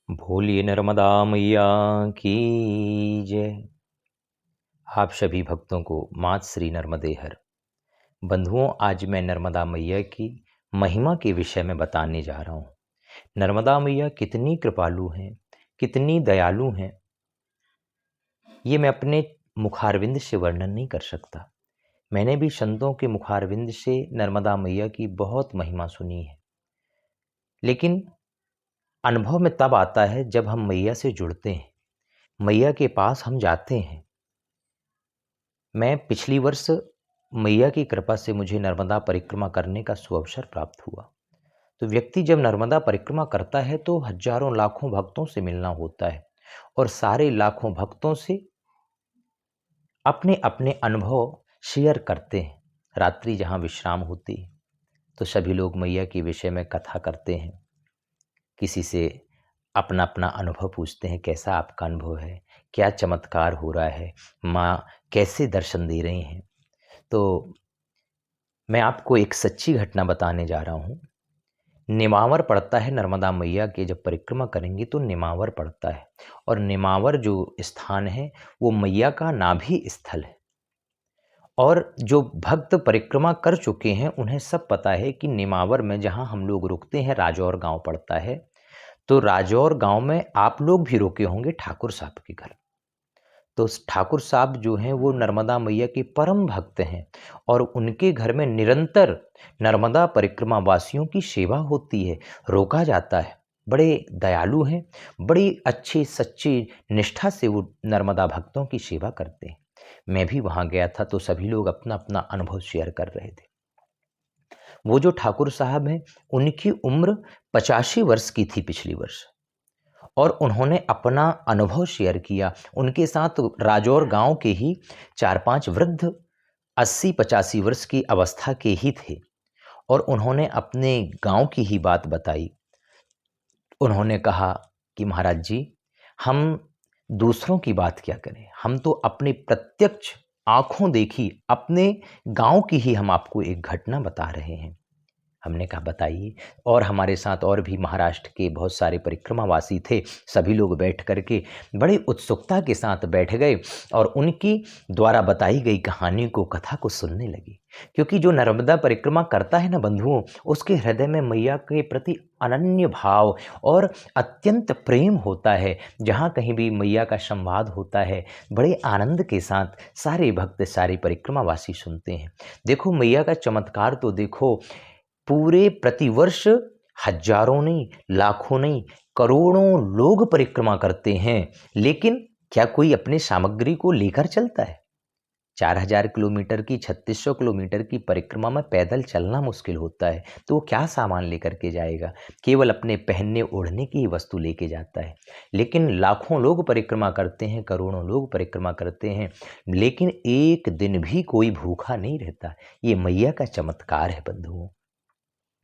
बोलिए नर्मदा मैया की जय। आप सभी भक्तों को मात श्री नर्मदे हर। बंधुओं, आज मैं नर्मदा मैया की महिमा के विषय में बताने जा रहा हूँ। नर्मदा मैया कितनी कृपालु हैं, कितनी दयालु हैं, ये मैं अपने मुखारविंद से वर्णन नहीं कर सकता। मैंने भी संतों के मुखारविंद से नर्मदा मैया की बहुत महिमा सुनी है, लेकिन अनुभव में तब आता है जब हम मैया से जुड़ते हैं, मैया के पास हम जाते हैं। मैं पिछली वर्ष मैया की कृपा से मुझे नर्मदा परिक्रमा करने का सुअवसर प्राप्त हुआ। तो व्यक्ति जब नर्मदा परिक्रमा करता है तो हजारों लाखों भक्तों से मिलना होता है और सारे लाखों भक्तों से अपने अपने अनुभव शेयर करते हैं। रात्रि जहाँ विश्राम होती है तो सभी लोग मैया के विषय में कथा करते हैं, किसी से अपना अपना अनुभव पूछते हैं, कैसा आपका अनुभव है, क्या चमत्कार हो रहा है, माँ कैसे दर्शन दे रही हैं। तो मैं आपको एक सच्ची घटना बताने जा रहा हूँ। नेमावर पड़ता है नर्मदा मैया के, जब परिक्रमा करेंगे तो नेमावर पड़ता है और नेमावर जो स्थान है वो मैया का नाभि स्थल है। और जो भक्त परिक्रमा कर चुके हैं उन्हें सब पता है कि नेमावर में जहाँ हम लोग रुकते हैं राजौर गांव पड़ता है। तो राजौर गांव में आप लोग भी रुके होंगे ठाकुर साहब के घर। तो ठाकुर साहब जो हैं वो नर्मदा मैया के परम भक्त हैं और उनके घर में निरंतर नर्मदा परिक्रमा वासियों की सेवा होती है, रोका जाता है। बड़े दयालु हैं, बड़ी अच्छी सच्ची निष्ठा से वो नर्मदा भक्तों की सेवा करते हैं। मैं भी वहाँ गया था तो सभी लोग अपना अपना अनुभव शेयर कर रहे थे। वो जो ठाकुर साहब हैं उनकी उम्र 85 वर्ष की थी पिछली वर्ष, और उन्होंने अपना अनुभव शेयर किया। उनके साथ राजौर गांव के ही 4-5 वृद्ध 80-85 वर्ष की अवस्था के ही थे और उन्होंने अपने गांव की ही बात बताई। उन्होंने कहा कि महाराज जी, हम दूसरों की बात क्या करें, हम तो अपने प्रत्यक्ष आंखों देखी अपने गांव की ही हम आपको एक घटना बता रहे हैं। हमने कहा बताइए। और हमारे साथ और भी महाराष्ट्र के बहुत सारे परिक्रमावासी थे। सभी लोग बैठ करके बड़ी उत्सुकता के साथ बैठ गए और उनकी द्वारा बताई गई कहानी को, कथा को सुनने लगी। क्योंकि जो नर्मदा परिक्रमा करता है ना बंधुओं, उसके हृदय में मैया के प्रति अनन्य भाव और अत्यंत प्रेम होता है। जहाँ कहीं भी मैया का संवाद होता है, बड़े आनंद के साथ सारे भक्त सारे परिक्रमावासी सुनते हैं। देखो मैया का चमत्कार तो देखो, पूरे प्रतिवर्ष हजारों नहीं, लाखों नहीं, करोड़ों लोग परिक्रमा करते हैं, लेकिन क्या कोई अपनी सामग्री को लेकर चलता है? 4000 किलोमीटर की, 3600 किलोमीटर की परिक्रमा में पैदल चलना मुश्किल होता है, तो वो क्या सामान लेकर के जाएगा? केवल अपने पहनने ओढ़ने की ही वस्तु लेके जाता है। लेकिन लाखों लोग परिक्रमा करते हैं, करोड़ों लोग परिक्रमा करते हैं, लेकिन एक दिन भी कोई भूखा नहीं रहता। ये मैया का चमत्कार है बंधुओं।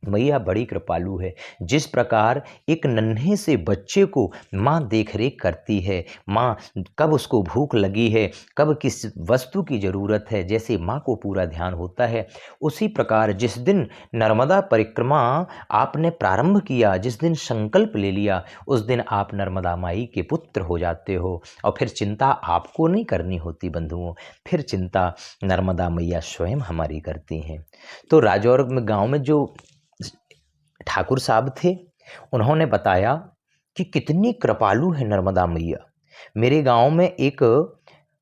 मैया बड़ी कृपालु है। जिस प्रकार एक नन्हे से बच्चे को माँ देख रेख करती है, माँ कब उसको भूख लगी है, कब किस वस्तु की ज़रूरत है, जैसे माँ को पूरा ध्यान होता है, उसी प्रकार जिस दिन नर्मदा परिक्रमा आपने प्रारंभ किया, जिस दिन संकल्प ले लिया, उस दिन आप नर्मदा माई के पुत्र हो जाते हो और फिर चिंता आपको नहीं करनी होती बंधुओं, फिर चिंता नर्मदा मैया स्वयं हमारी करती हैं। तो राजौर में गाँव में जो ठाकुर साहब थे, उन्होंने बताया कि कितनी कृपालु है नर्मदा मैया। मेरे गांव में एक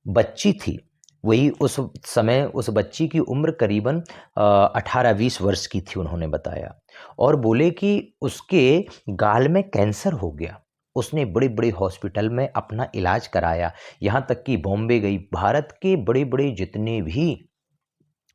बच्ची थी, वही उस समय उस बच्ची की उम्र करीबन 18-20 वर्ष की थी, उन्होंने बताया। और बोले कि उसके गाल में कैंसर हो गया। उसने बड़े बड़े हॉस्पिटल में अपना इलाज कराया, यहाँ तक कि बॉम्बे गई। भारत के बड़े बड़े जितने भी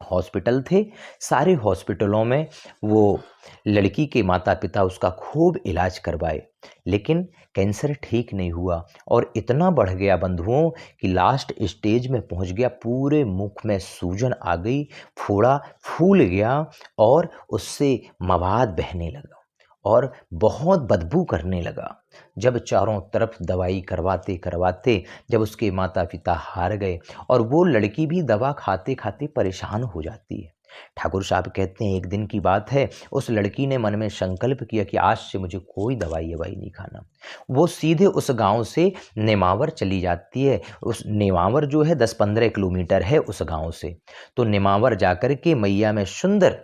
हॉस्पिटल थे, सारे हॉस्पिटलों में वो लड़की के माता पिता उसका खूब इलाज करवाए, लेकिन कैंसर ठीक नहीं हुआ और इतना बढ़ गया बंधुओं कि लास्ट स्टेज में पहुंच गया। पूरे मुख में सूजन आ गई, फोड़ा फूल गया और उससे मवाद बहने लगा और बहुत बदबू करने लगा। जब चारों तरफ दवाई करवाते करवाते जब उसके माता पिता हार गए और वो लड़की भी दवा खाते खाते परेशान हो जाती है, ठाकुर साहब कहते हैं, एक दिन की बात है, उस लड़की ने मन में संकल्प किया कि आज से मुझे कोई दवाई-ववाई नहीं खाना। वो सीधे उस गाँव से नेमावर चली जाती है। उस नेमावर जो है 10-15 किलोमीटर है उस गाँव से। तो नेमावर जाकर के मैया में सुंदर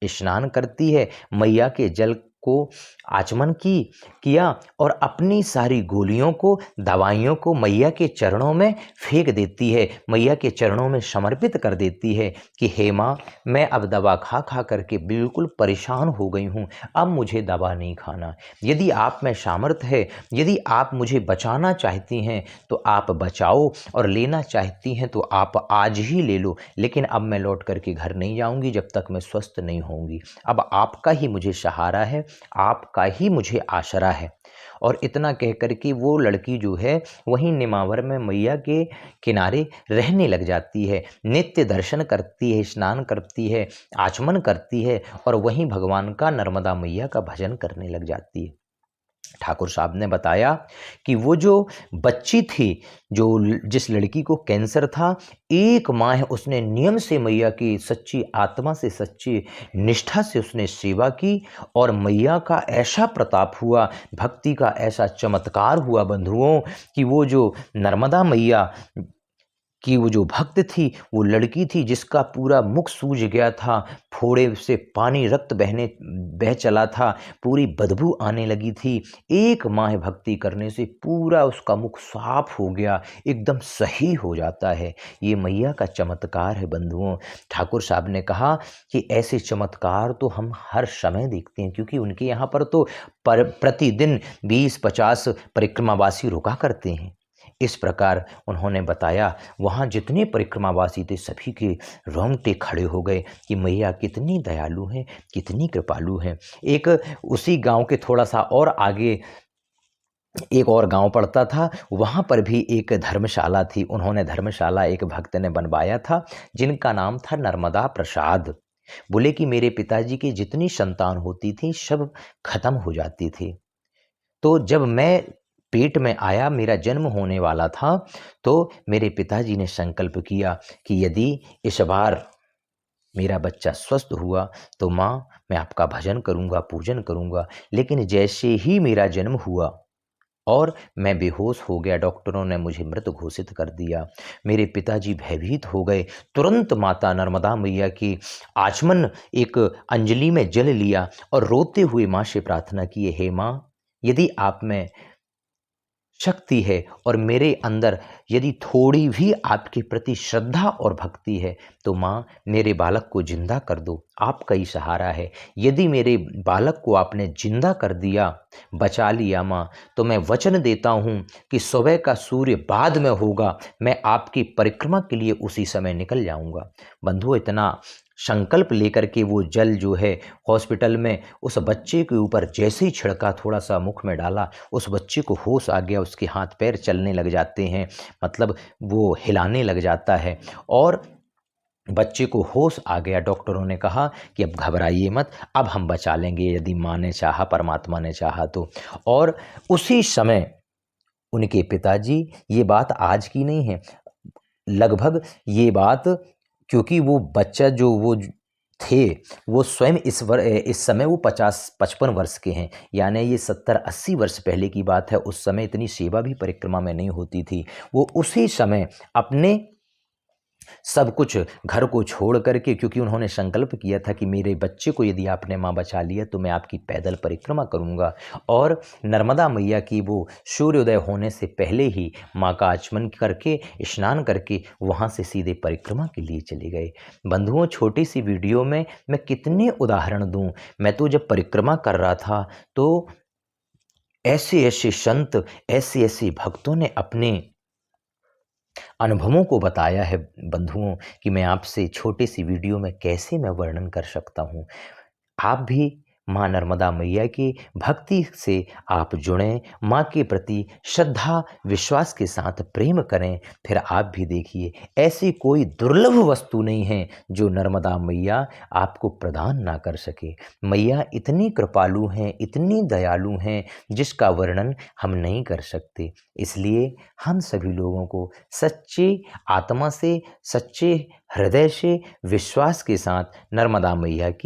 स्नान करती है, मैया के जल को आचमन किया और अपनी सारी गोलियों को, दवाइयों को मैया के चरणों में फेंक देती है, मैया के चरणों में समर्पित कर देती है कि हे माँ, मैं अब दवा खा खा करके बिल्कुल परेशान हो गई हूँ, अब मुझे दवा नहीं खाना। यदि आप में सामर्थ्य है, यदि आप मुझे बचाना चाहती हैं तो आप बचाओ, और लेना चाहती हैं तो आप आज ही ले लो, लेकिन अब मैं लौट करके घर नहीं जाऊँगी जब तक मैं स्वस्थ नहीं होऊँगी। अब आपका ही मुझे सहारा है, आपका ही मुझे आसरा है। और इतना कह कर के वो लड़की जो है वहीं नेमावर में मैया के किनारे रहने लग जाती है, नित्य दर्शन करती है, स्नान करती है, आचमन करती है और वहीं भगवान का, नर्मदा मैया का भजन करने लग जाती है। ठाकुर साहब ने बताया कि वो जो बच्ची थी, जिस लड़की को कैंसर था, 1 माह उसने नियम से मैया की सच्ची आत्मा से, सच्ची निष्ठा से उसने सेवा की और मैया का ऐसा प्रताप हुआ, भक्ति का ऐसा चमत्कार हुआ बंधुओं, कि वो जो नर्मदा मैया कि वो जो भक्त थी, वो लड़की थी जिसका पूरा मुख सूज गया था, फोड़े से पानी, रक्त बह चला था, पूरी बदबू आने लगी थी। 1 माह भक्ति करने से पूरा उसका मुख साफ हो गया, एकदम सही हो जाता है। ये मैया का चमत्कार है बंधुओं। ठाकुर साहब ने कहा कि ऐसे चमत्कार तो हम हर समय देखते हैं, क्योंकि उनके यहाँ पर तो प्रतिदिन 20-50 परिक्रमावासी रुका करते हैं। इस प्रकार उन्होंने बताया, वहाँ जितने परिक्रमावासी थे सभी के रोंगटे खड़े हो गए कि मैया कितनी दयालु हैं, कितनी कृपालु हैं। एक उसी गांव के थोड़ा सा और आगे एक और गांव पड़ता था, वहाँ पर भी एक धर्मशाला थी। उन्होंने धर्मशाला एक भक्त ने बनवाया था, जिनका नाम था नर्मदा प्रसाद। बोले कि मेरे पिताजी की जितनी संतान होती थी सब खत्म हो जाती थी। तो जब मैं पेट में आया, मेरा जन्म होने वाला था, तो मेरे पिताजी ने संकल्प किया कि यदि इस बार मेरा बच्चा स्वस्थ हुआ तो माँ, मैं आपका भजन करूँगा, पूजन करूँगा। लेकिन जैसे ही मेरा जन्म हुआ और मैं बेहोश हो गया, डॉक्टरों ने मुझे मृत घोषित कर दिया। मेरे पिताजी भयभीत हो गए। तुरंत माता नर्मदा मैया की आचमन एक अंजलि में जल लिया और रोते हुए माँ से प्रार्थना की, हे माँ, यदि आप में शक्ति है और मेरे अंदर यदि थोड़ी भी आपके प्रति श्रद्धा और भक्ति है, तो माँ, मेरे बालक को जिंदा कर दो, आपका ही सहारा है। यदि मेरे बालक को आपने जिंदा कर दिया, बचा लिया माँ, तो मैं वचन देता हूँ कि सुबह का सूर्य बाद में होगा, मैं आपकी परिक्रमा के लिए उसी समय निकल जाऊँगा। बंधु, इतना संकल्प लेकर के वो जल जो है हॉस्पिटल में उस बच्चे के ऊपर जैसे ही छिड़का, थोड़ा सा मुख में डाला, उस बच्चे को होश आ गया, उसके हाथ पैर चलने लग जाते हैं, मतलब वो हिलाने लग जाता है और बच्चे को होश आ गया। डॉक्टरों ने कहा कि अब घबराइए मत, अब हम बचा लेंगे, यदि माँ ने चाहा, परमात्मा ने चाहा तो। और उसी समय उनके पिताजी, ये बात आज की नहीं है, लगभग ये बात, क्योंकि वो बच्चा जो वो थे, वो स्वयं इस समय वो 50-55 वर्ष के हैं, यानी ये 70-80 वर्ष पहले की बात है। उस समय इतनी सेवा भी परिक्रमा में नहीं होती थी। वो उसी समय अपने सब कुछ घर को छोड़ करके, क्योंकि उन्होंने संकल्प किया था कि मेरे बच्चे को यदि आपने माँ बचा लिया तो मैं आपकी पैदल परिक्रमा करूँगा, और नर्मदा मैया की वो सूर्योदय होने से पहले ही माँ का आचमन करके, स्नान करके वहाँ से सीधे परिक्रमा के लिए चले गए। बंधुओं, छोटी सी वीडियो में मैं कितने उदाहरण दूँ। मैं तो जब परिक्रमा कर रहा था तो ऐसे ऐसे संत, ऐसे ऐसे भक्तों ने अपने अनुभवों को बताया है बंधुओं, कि मैं आपसे छोटी सी वीडियो में कैसे मैं वर्णन कर सकता हूँ। आप भी माँ नर्मदा मैया की भक्ति से आप जुड़ें, माँ के प्रति श्रद्धा, विश्वास के साथ प्रेम करें, फिर आप भी देखिए ऐसी कोई दुर्लभ वस्तु नहीं है जो नर्मदा मैया आपको प्रदान ना कर सके। मैया इतनी कृपालु हैं, इतनी दयालु हैं, जिसका वर्णन हम नहीं कर सकते। इसलिए हम सभी लोगों को सच्ची आत्मा से, सच्चे हृदय से, विश्वास के साथ नर्मदा मैया की